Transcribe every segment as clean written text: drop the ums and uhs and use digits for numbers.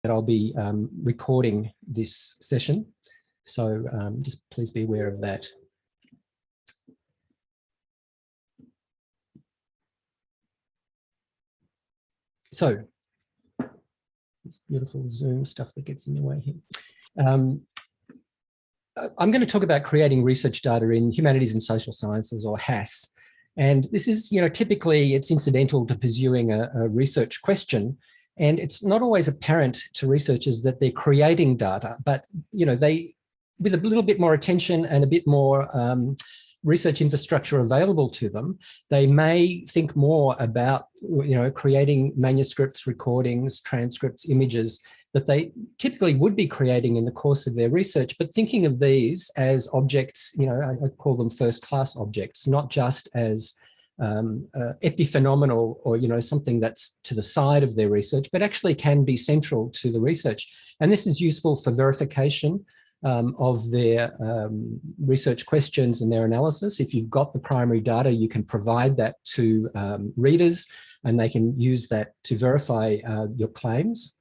that I'll be recording this session. So just please be aware of that. So, this beautiful Zoom stuff that gets in the way here. I'm going to talk about creating research data in humanities and social sciences, or HASS. And this is, typically it's incidental to pursuing a research question. And it's not always apparent to researchers that they're creating data, but, they, with a little bit more attention and a bit more research infrastructure available to them, they may think more about, creating manuscripts, recordings, transcripts, images that they typically would be creating in the course of their research, but thinking of these as objects, I call them first-class objects, not just as epiphenomenal or, something that's to the side of their research, but actually can be central to the research. And this is useful for verification of their research questions and their analysis. If you've got the primary data, you can provide that to readers and they can use that to verify your claims.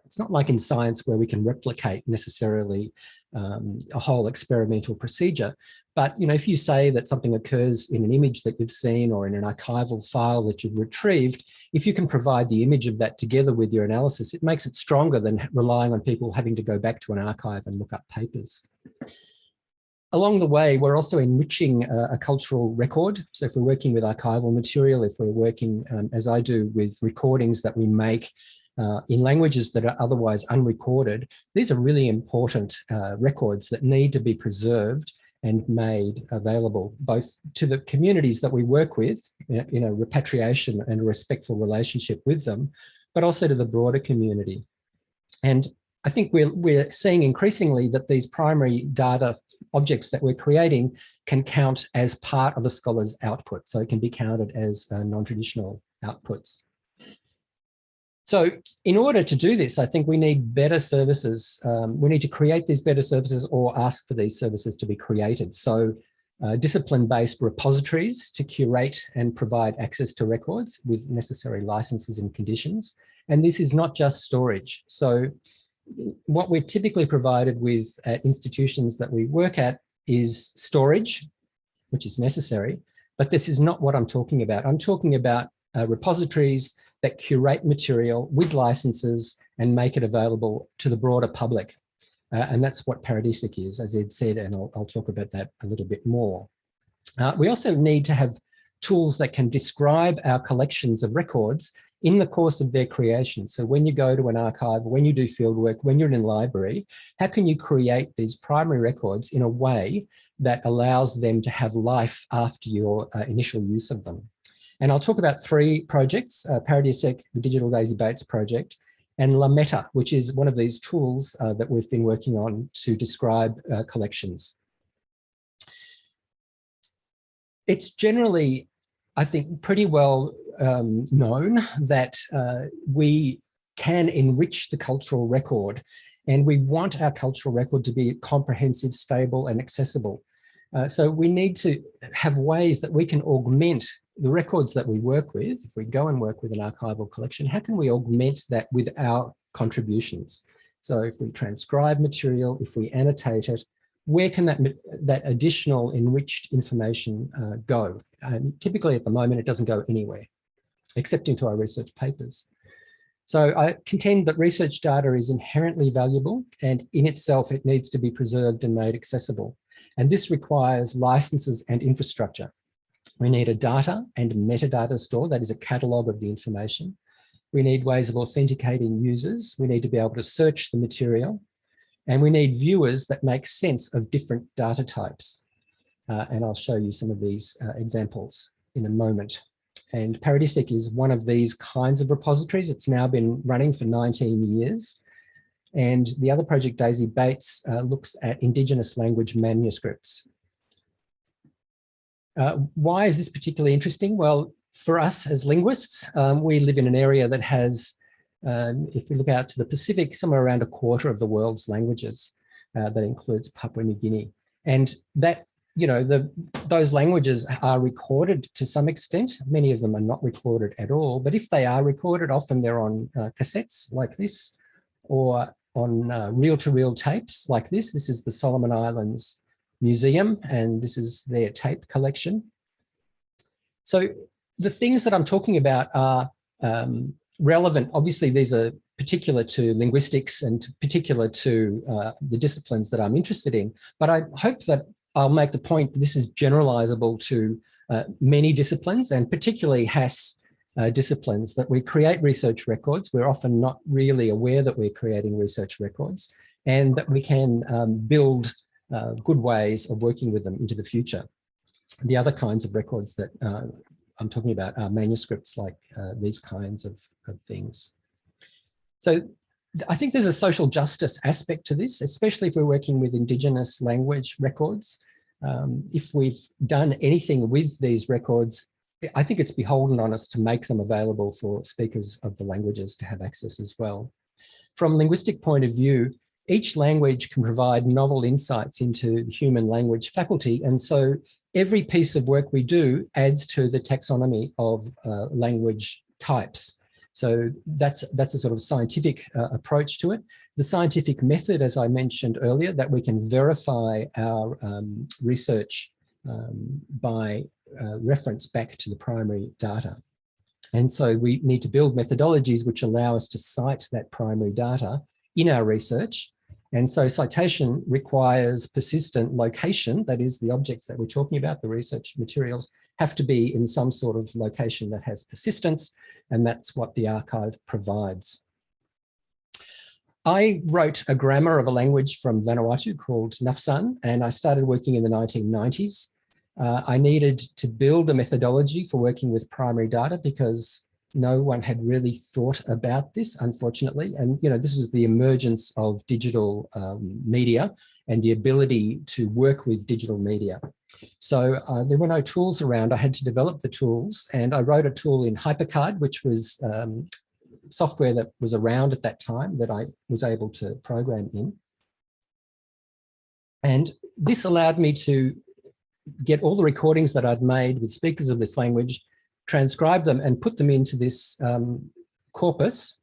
It's not like in science where we can replicate necessarily a whole experimental procedure. But, if you say that something occurs in an image that you've seen or in an archival file that you've retrieved, if you can provide the image of that together with your analysis, it makes it stronger than relying on people having to go back to an archive and look up papers. Along the way, we're also enriching a cultural record. So if we're working with archival material, if we're working, as I do, with recordings that we make in languages that are otherwise unrecorded, these are really important records that need to be preserved and made available both to the communities that we work with, repatriation and a respectful relationship with them, but also to the broader community. And I think we're seeing increasingly that these primary data objects that we're creating can count as part of a scholar's output. So it can be counted as non-traditional outputs. So in order to do this, I think we need better services. We need to create these better services or ask for these services to be created. So discipline-based repositories to curate and provide access to records with necessary licenses and conditions. And this is not just storage. So what we're typically provided with at institutions that we work at is storage, which is necessary, but this is not what I'm talking about. I'm talking about repositories that curate material with licenses and make it available to the broader public. And that's what Paradisic is, as Ed said, and I'll talk about that a little bit more. We also need to have tools that can describe our collections of records in the course of their creation. So when you go to an archive, when you do fieldwork, when you're in a library, how can you create these primary records in a way that allows them to have life after your initial use of them? And I'll talk about three projects, Paradisic, the Digital Daisy Bates project, and Lemetta, which is one of these tools that we've been working on to describe collections. It's generally, I think, pretty well known that we can enrich the cultural record, and we want our cultural record to be comprehensive, stable, and accessible. So we need to have ways that we can augment the records that we work with. If we go and work with an archival collection, how can we augment that with our contributions? So if we transcribe material, if we annotate it, where can that additional enriched information go? Typically at the moment, it doesn't go anywhere, except into our research papers. So I contend that research data is inherently valuable, and in itself, it needs to be preserved and made accessible. And this requires licenses and infrastructure. We need a data and metadata store, that is a catalogue of the information. We need ways of authenticating users. We need to be able to search the material. And we need viewers that make sense of different data types. And I'll show you some of these examples in a moment. And Paradisic is one of these kinds of repositories. It's now been running for 19 years. And the other project, Daisy Bates, looks at Indigenous language manuscripts. Why is this particularly interesting? Well, for us as linguists, we live in an area that has, if we look out to the Pacific, somewhere around a quarter of the world's languages. That includes Papua New Guinea. And that, those languages are recorded to some extent. Many of them are not recorded at all, but if they are recorded, often they're on cassettes like this, or on reel-to-reel tapes like this. This is the Solomon Islands Museum, and this is their tape collection. So the things that I'm talking about are relevant. Obviously, these are particular to linguistics and particular to the disciplines that I'm interested in. But I hope that I'll make the point that this is generalizable to many disciplines, and particularly HAS disciplines, that we create research records. We're often not really aware that we're creating research records, and that we can build good ways of working with them into the future. The other kinds of records that I'm talking about are manuscripts, like these kinds of things. So I think there's a social justice aspect to this, especially if we're working with Indigenous language records. If we've done anything with these records, I think it's beholden on us to make them available for speakers of the languages to have access as well. From a linguistic point of view, each language can provide novel insights into the human language faculty, and so every piece of work we do adds to the taxonomy of language types. So that's a sort of scientific approach to it. The scientific method, as I mentioned earlier, that we can verify our research by reference back to the primary data. And so we need to build methodologies which allow us to cite that primary data in our research. And so citation requires persistent location, that is, the objects that we're talking about, the research materials, have to be in some sort of location that has persistence, and that's what the archive provides. I wrote a grammar of a language from Vanuatu called Nafsan, and I started working in the 1990s. I needed to build a methodology for working with primary data because no one had really thought about this, unfortunately. And, you know, this was the emergence of digital media and the ability to work with digital media. So there were no tools around. I had to develop the tools, and I wrote a tool in Hypercard, which was software that was around at that time that I was able to program in. And this allowed me to get all the recordings that I'd made with speakers of this language, transcribe them and put them into this corpus,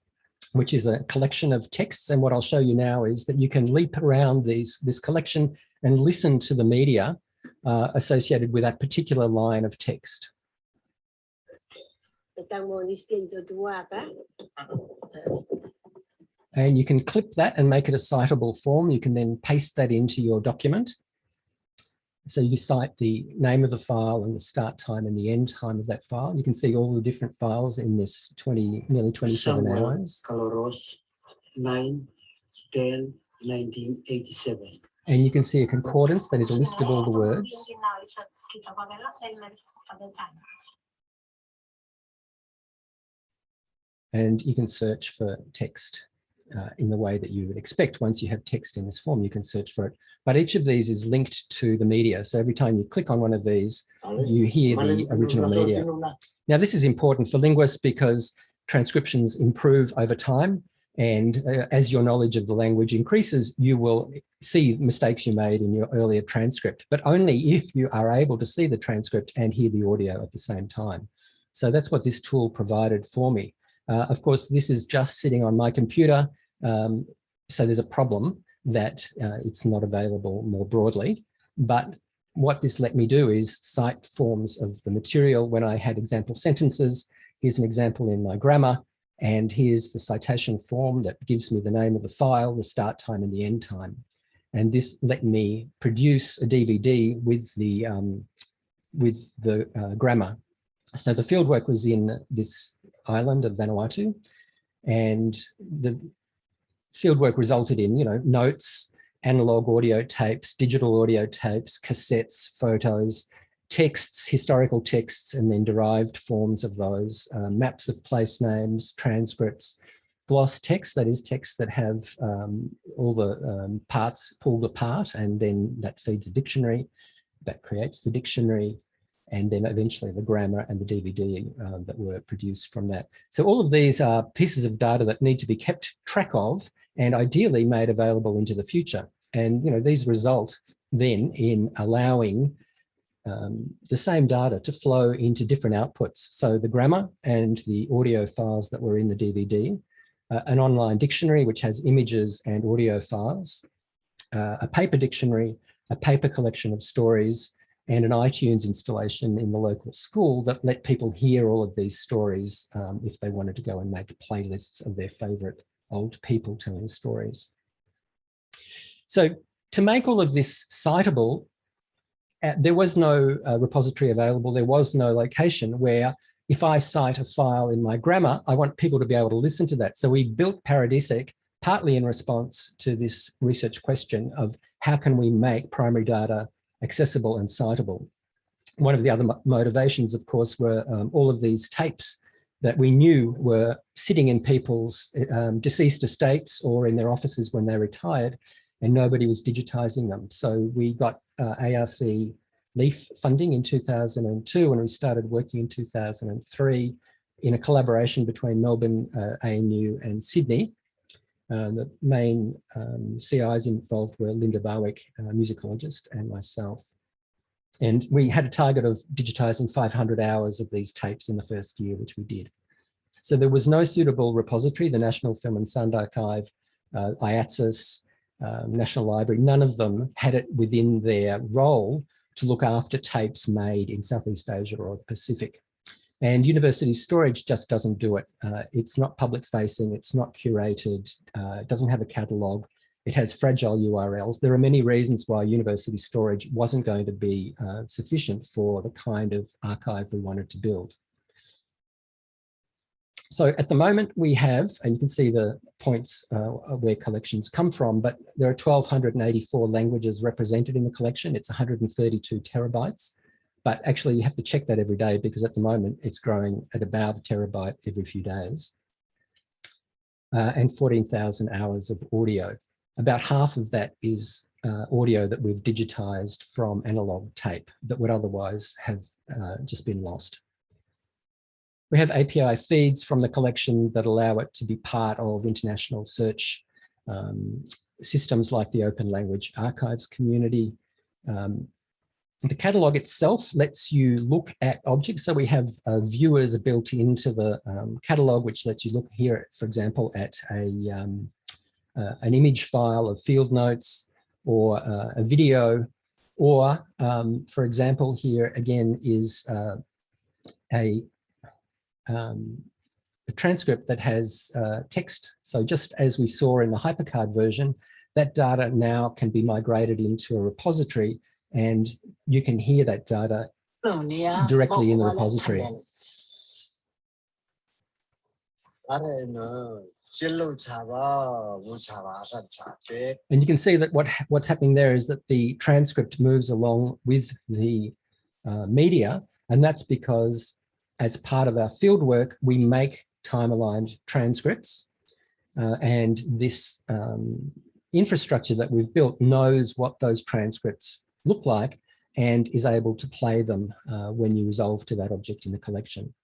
which is a collection of texts. And what I'll show you now is that you can leap around this collection and listen to the media associated with that particular line of text. And you can clip that and make it a citable form. You can then paste that into your document. So you cite the name of the file and the start time and the end time of that file. You can see all the different files in this nearly 27 hours. Caloros, 9/10/1987. And you can see a concordance that is a list of all the words. And you can search for text in the way that you would expect. Once you have text in this form, you can search for it. But each of these is linked to the media. So every time you click on one of these, you hear the original media. Now, this is important for linguists because transcriptions improve over time. And as your knowledge of the language increases, you will see mistakes you made in your earlier transcript, but only if you are able to see the transcript and hear the audio at the same time. So that's what this tool provided for me. Of course, this is just sitting on my computer. So there's a problem that it's not available more broadly. But what this let me do is cite forms of the material when I had example sentences. Here's an example in my grammar. And here's the citation form that gives me the name of the file, the start time and the end time. And this let me produce a DVD with the grammar. So the fieldwork was in this island of Vanuatu, and the fieldwork resulted in, notes, analog audio tapes, digital audio tapes, cassettes, photos, texts, historical texts, and then derived forms of those, maps of place names, transcripts, gloss text, that is text that have all the parts pulled apart, and then that feeds a dictionary, that creates the dictionary, and then eventually the grammar and the DVD that were produced from that. So all of these are pieces of data that need to be kept track of and ideally made available into the future. And these result then in allowing the same data to flow into different outputs. So the grammar and the audio files that were in the DVD an online dictionary which has images and audio files, a paper dictionary, a paper collection of stories, and an iTunes installation in the local school that let people hear all of these stories if they wanted to go and make playlists of their favourite old people telling stories. So to make all of this citable, there was no repository available. There was no location where if I cite a file in my grammar, I want people to be able to listen to that. So we built Paradisic partly in response to this research question of how can we make primary data accessible and citable. One of the other motivations, of course, were all of these tapes that we knew were sitting in people's deceased estates or in their offices when they retired, and nobody was digitizing them. So we got ARC LEAF funding in 2002, and we started working in 2003 in a collaboration between Melbourne, ANU and Sydney. The main CIs involved were Linda Barwick, a musicologist, and myself. And we had a target of digitizing 500 hours of these tapes in the first year, which we did. So there was no suitable repository. The National Film and Sound Archive, IATSIS, National Library, none of them had it within their role to look after tapes made in Southeast Asia or the Pacific. And university storage just doesn't do it. It's not public facing, it's not curated, it doesn't have a catalogue, it has fragile URLs. There are many reasons why university storage wasn't going to be sufficient for the kind of archive we wanted to build. So at the moment we have, and you can see the points where collections come from, but there are 1,284 languages represented in the collection. It's 132 terabytes, but actually you have to check that every day because at the moment it's growing at about a terabyte every few days. And 14,000 hours of audio. About half of that is audio that we've digitized from analog tape that would otherwise have just been lost. We have API feeds from the collection that allow it to be part of international search systems like the Open Language Archives community. The catalogue itself lets you look at objects. So we have viewers built into the catalogue, which lets you look here, for example, at an image file of field notes or a video, or for example, here again is a transcript that has text. So just as we saw in the Hypercard version, that data now can be migrated into a repository and you can hear that data directly in the repository. And you can see that what's happening there is that the transcript moves along with the media, and that's because as part of our fieldwork, we make time-aligned transcripts, and this infrastructure that we've built knows what those transcripts look like and is able to play them when you resolve to that object in the collection.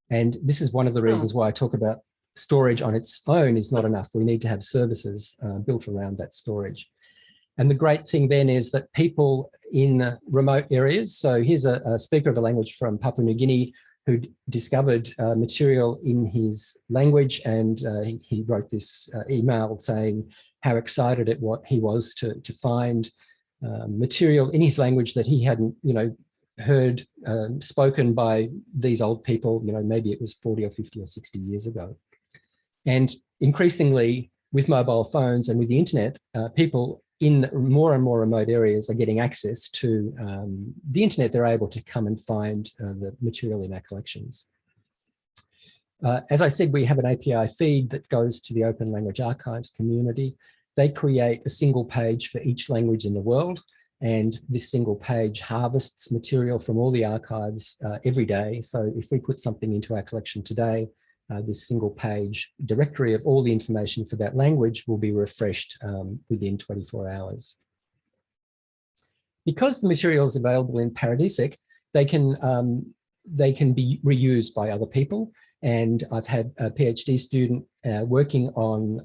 And this is one of the reasons why I talk about storage on its own is not enough. We need to have services built around that storage. And the great thing then is that people in remote areas, so here's a speaker of a language from Papua New Guinea who discovered material in his language, and he wrote this email saying how excited he was to find material in his language that he hadn't, heard spoken by these old people, maybe it was 40 or 50 or 60 years ago. And increasingly with mobile phones and with the internet, people in more and more remote areas are getting access to the internet. They're able to come and find the material in our collections. As I said, we have an API feed that goes to the Open Language Archives community. They create a single page for each language in the world, and this single page harvests material from all the archives every day. So if we put something into our collection today, this single page directory of all the information for that language will be refreshed within 24 hours. Because the material is available in Paradisic, they can be reused by other people. And I've had a PhD student working on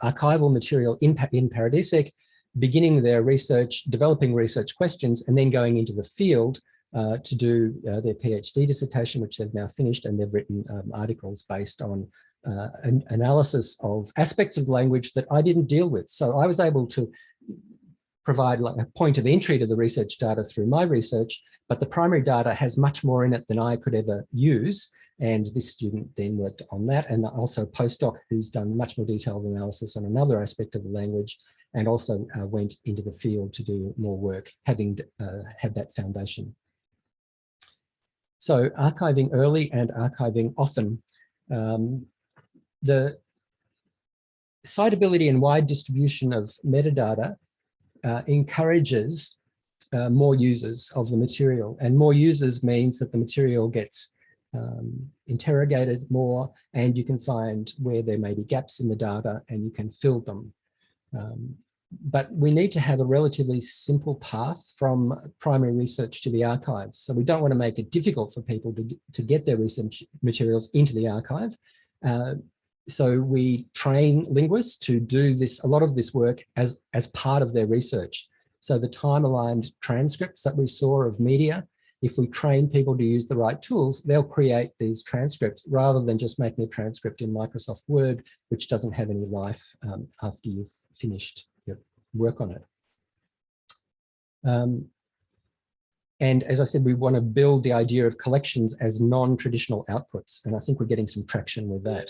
archival material in Paradisic, beginning their research, developing research questions, and then going into the field to do their PhD dissertation, which they've now finished, and they've written articles based on an analysis of aspects of language that I didn't deal with. So I was able to provide like a point of entry to the research data through my research, but the primary data has much more in it than I could ever use. And this student then worked on that, and also a postdoc who's done much more detailed analysis on another aspect of the language, and also went into the field to do more work, having had that foundation. So archiving early and archiving often. The citability and wide distribution of metadata encourages more users of the material, and more users means that the material gets interrogated more, and you can find where there may be gaps in the data and you can fill them. But we need to have a relatively simple path from primary research to the archive. So we don't want to make it difficult for people to get their research materials into the archive. So we train linguists to do this, a lot of this work as part of their research. So the time-aligned transcripts that we saw of media, if we train people to use the right tools, they'll create these transcripts rather than just making a transcript in Microsoft Word, which doesn't have any life after you've finished your work on it. And as I said, we want to build the idea of collections as non-traditional outputs, and I think we're getting some traction with that.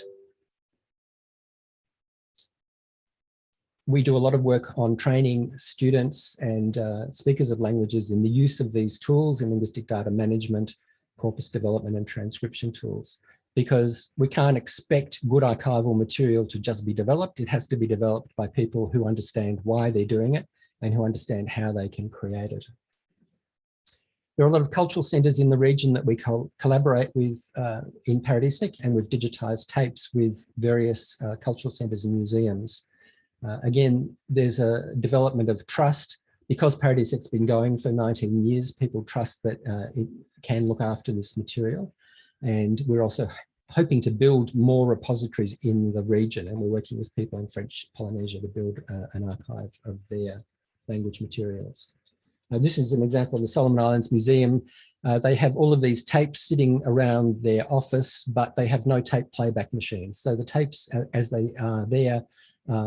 We do a lot of work on training students and speakers of languages in the use of these tools in linguistic data management, corpus development and transcription tools, because we can't expect good archival material to just be developed. It has to be developed by people who understand why they're doing it and who understand how they can create it. There are a lot of cultural centres in the region that we collaborate with in Paradisic, and we've digitised tapes with various cultural centres and museums. Again, there's a development of trust. Because Paradisic's been going for 19 years, people trust that it can look after this material. And we're also hoping to build more repositories in the region, and we're working with people in French Polynesia to build an archive of their language materials. This is an example of the Solomon Islands Museum. They have all of these tapes sitting around their office, but they have no tape playback machines. So the tapes, as they are there,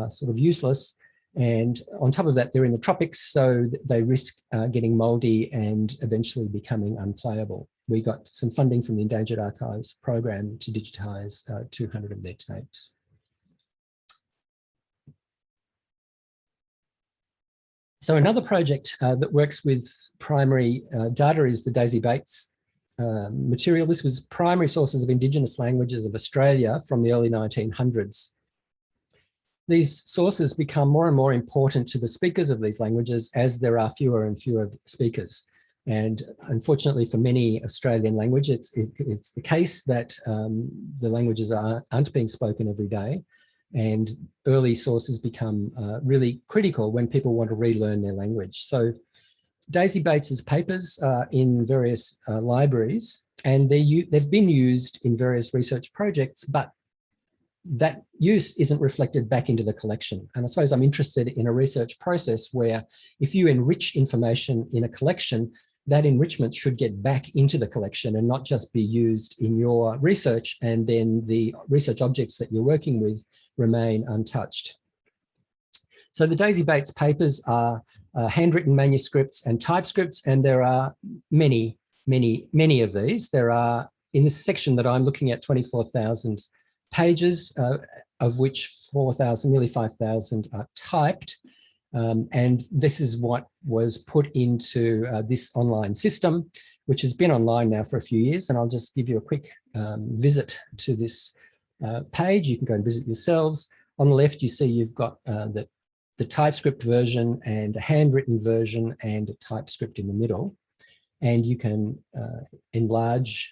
sort of useless, and on top of that they're in the tropics, so they risk getting mouldy and eventually becoming unplayable. We got some funding from the Endangered Archives program to digitise 200 of their tapes. So another project that works with primary data is the Daisy Bates material. This was primary sources of Indigenous languages of Australia from the early 1900s. These sources become more and more important to the speakers of these languages as there are fewer and fewer speakers. And unfortunately for many Australian languages, it's the case that the languages aren't being spoken every day, and early sources become really critical when people want to relearn their language. So Daisy Bates's papers are in various libraries, and they've been used in various research projects, but that use isn't reflected back into the collection. And I suppose I'm interested in a research process where if you enrich information in a collection, that enrichment should get back into the collection and not just be used in your research, and then the research objects that you're working with remain untouched. So the Daisy Bates papers are handwritten manuscripts and typescripts, and there are many of these. There are, in this section that I'm looking at, 24,000 pages, of which 4,000, nearly 5,000 are typed. And this is what was put into this online system, which has been online now for a few years. And I'll just give you a quick visit to this page. You can go and visit yourselves. On the left, you see you've got the typescript version and a handwritten version and a typescript in the middle. And you can enlarge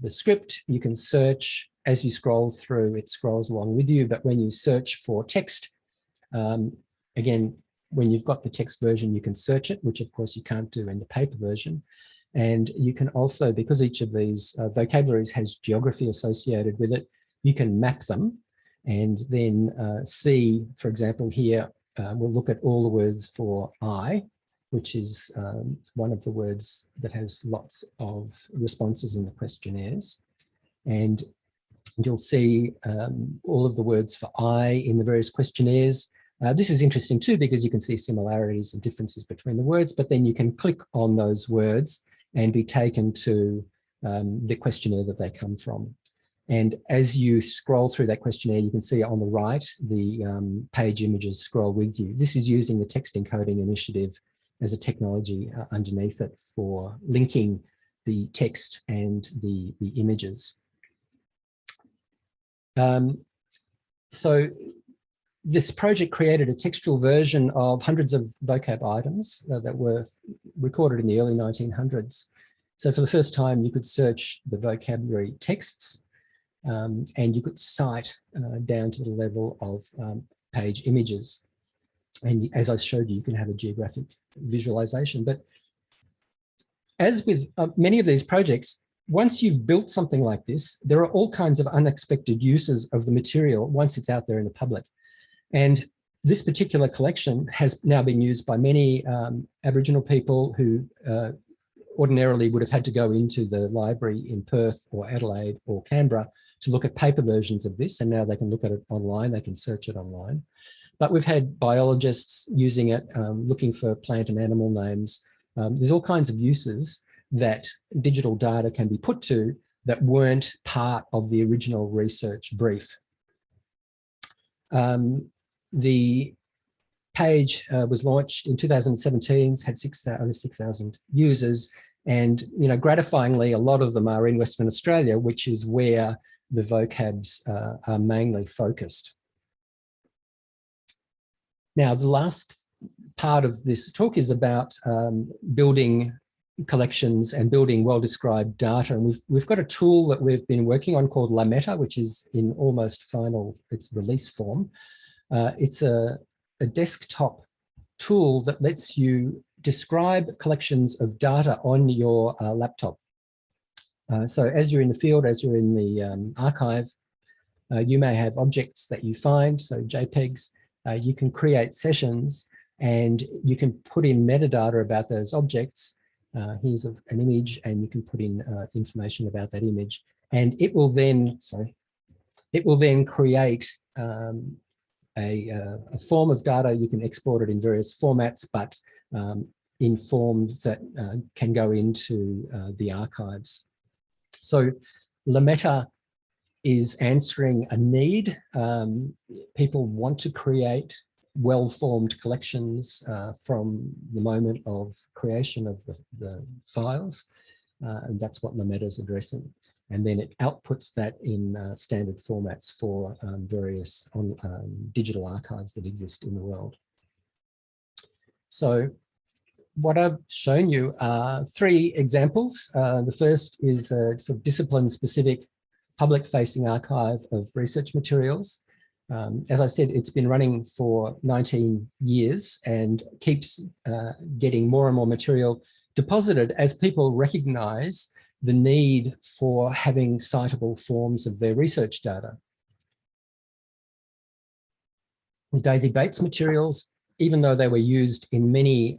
the script. You can search. As you scroll through, it scrolls along with you. But when you search for text, again, when you've got the text version, you can search it, which of course you can't do in the paper version. And you can also, because each of these vocabularies has geography associated with it, you can map them and then see, for example, here, we'll look at all the words for I, which is one of the words that has lots of responses in the questionnaires. And And you'll see all of the words for I in the various questionnaires. This is interesting too, because you can see similarities and differences between the words, but then you can click on those words and be taken to the questionnaire that they come from. And as you scroll through that questionnaire, you can see on the right, the page images scroll with you. This is using the text encoding initiative as a technology underneath it for linking the text and the images. So this project created a textual version of hundreds of vocab items that were recorded in the early 1900s. So for the first time, you could search the vocabulary texts and you could cite down to the level of page images. And as I showed you, you can have a geographic visualization. But as with many of these projects, once you've built something like this, there are all kinds of unexpected uses of the material once it's out there in the public. And this particular collection has now been used by many Aboriginal people who ordinarily would have had to go into the library in Perth or Adelaide or Canberra to look at paper versions of this, and now they can look at it online, they can search it online. But we've had biologists using it, looking for plant and animal names. There's all kinds of uses that digital data can be put to that weren't part of the original research brief. The page was launched in 2017, had over 6,000 users, and gratifyingly, a lot of them are in Western Australia, which is where the vocabs are mainly focused. Now, the last part of this talk is about building collections and building well-described data. And we've got a tool that we've been working on called Lemetta, which is in almost final, its release form. It's a desktop tool that lets you describe collections of data on your laptop. So as you're in the field, as you're in the archive, you may have objects that you find, so JPEGs. You can create sessions and you can put in metadata about those objects. Here's an image, and you can put in information about that image, and it will then, create a form of data. You can export it in various formats, but in forms that can go into the archives. So Lemetta is answering a need. People want to create well-formed collections from the moment of creation of the files, and that's what Lemetta is addressing. And then it outputs that in standard formats for various digital archives that exist in the world. So what I've shown you are three examples. The first is a sort of discipline-specific public-facing archive of research materials. As I said, it's been running for 19 years and keeps getting more and more material deposited as people recognise the need for having citable forms of their research data. The Daisy Bates materials, even though they were used in many,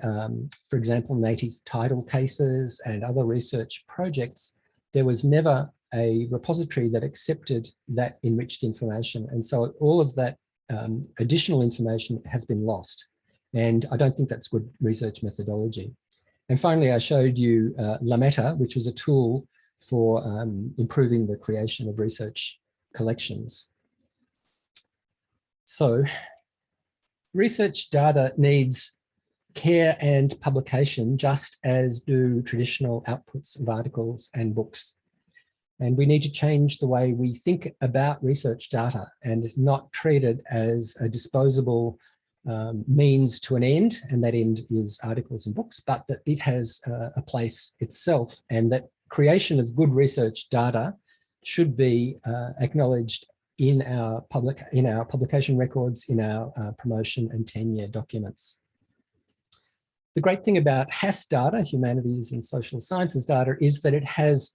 for example, native title cases and other research projects, there was never a repository that accepted that enriched information. And so all of that additional information has been lost. And I don't think that's good research methodology. And finally, I showed you Lemetta, which was a tool for improving the creation of research collections. So research data needs care and publication, just as do traditional outputs of articles and books. And we need to change the way we think about research data and not treat it as a disposable means to an end, and that end is articles and books, but that it has a place itself, and that creation of good research data should be acknowledged in our publication records, in our promotion and tenure documents. The great thing about HASS data, humanities and social sciences data, is that it has,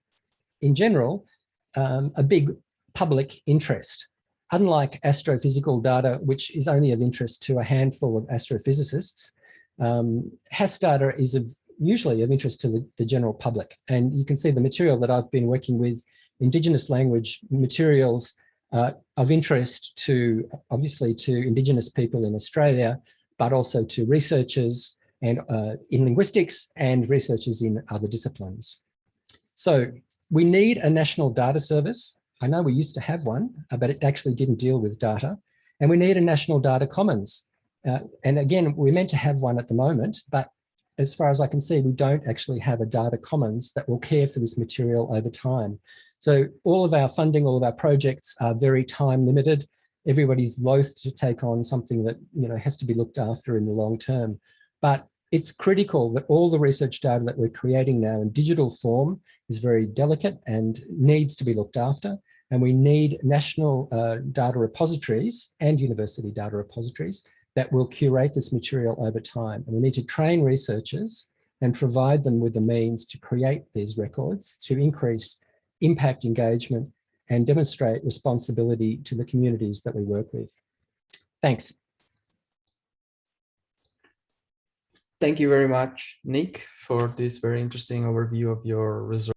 in general, a big public interest. Unlike astrophysical data, which is only of interest to a handful of astrophysicists, HASS data is usually of interest to the general public. And you can see the material that I've been working with Indigenous language materials of interest to, obviously, to Indigenous people in Australia, but also to researchers and in linguistics and researchers in other disciplines. So we need a national data service. I know we used to have one, but it actually didn't deal with data. And we need a national data commons. And again, we're meant to have one at the moment, but as far as I can see, we don't actually have a data commons that will care for this material over time. So all of our funding, all of our projects are very time limited. Everybody's loath to take on something that, you know, has to be looked after in the long term. But it's critical that all the research data that we're creating now in digital form is very delicate and needs to be looked after. And we need national data repositories and university data repositories that will curate this material over time. And we need to train researchers and provide them with the means to create these records to increase impact engagement and demonstrate responsibility to the communities that we work with. Thanks. Thank you very much, Nick, for this very interesting overview of your research.